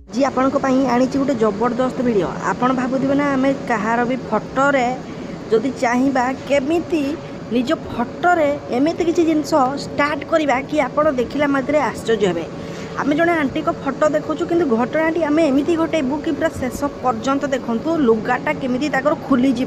जी आपण आनी गोटे जबरदस्त वीडियो आपण भावुवे ना आम कहार भी फटोरे जदि चाहिए केमिति निज फटोरे एमती किसी जिन स्टार्ट करवा कि आप देखला मात्रे आश्चर्य हे आम जड़े आंटी को फटो देखु कि घटनाटी आम एमती घटेबू कि पूरा शेष पर्यंत देखु लुगाटा केमी खोलीज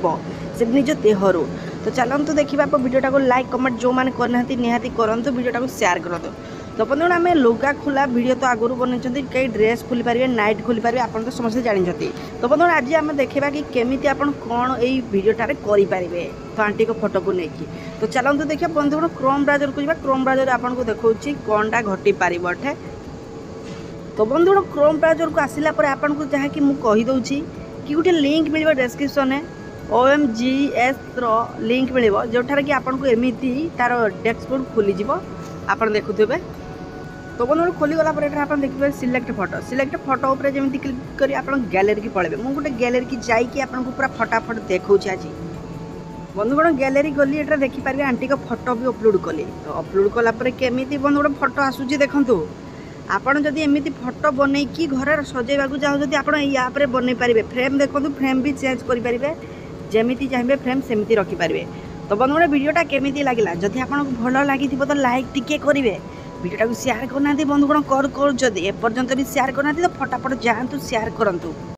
से निज देहरु। तो चलतु देखा वीडियोटा को लाइक कमेंट जो मैंने करना निहाती करूँ वीडियोटा को शेयर करूँ। तो बंधु आम लुगा खोला वीडियो तो आगुरी बनई कई ड्रेस खोली पारे नाइट खोली पारे आप तो समस्त जानते। तो बंधु आज आम देखा कि केमी आप कौन यही वीडियोटारे करेंगे तो आंटी को फोटो को लेकिन। तो चलतु देखिए बंधु क्रोम ब्राउजर को क्रोम ब्राउजर आपको देखा कौनटा घटी पारे। तो बंधु क्रोम ब्राउजर को आसला आपको जहाँ कि मुझे कि गोटे लिंक मिल डिस्क्रिप्शन में OMGS लिंक मिल जोठार कि आपको एमती तार डेस्कबोर्ड खोलीज आप देखुए। तो बंधु खोलीगला आप देखिए सिलेक्ट फोटो उपर जमी क्लिक कर आप गैलेरी की पलैबे मुझे गोटे गैलेरी की जाइए आपको पूरा फटाफट देखा आज बंधुगण गैलेरी गली एटा देखिपारे आंटी को फोटो भी अपलोड कली। तो अपलोड कलापर केमी बंधुगण फोटो आसूँ देखूँ आपड़ जदि एमती फोटो बनई कि घर सजेवा चाहूँ आप याप्रे बनई पारे फ्रेम देखो फ्रेम भी चेंज करेंगे जमी चाहिए फ्रेम सेमती रखिपारे। तो बंधुगण वीडियोटा केमी लगे जदि आपको भल लगी तो लाइक टिके करेंगे वीडियोटा को शेयर करना बंधुगण कर एपर्यंत भी शेयर करना तो फटाफट जातु शेयर करूँ।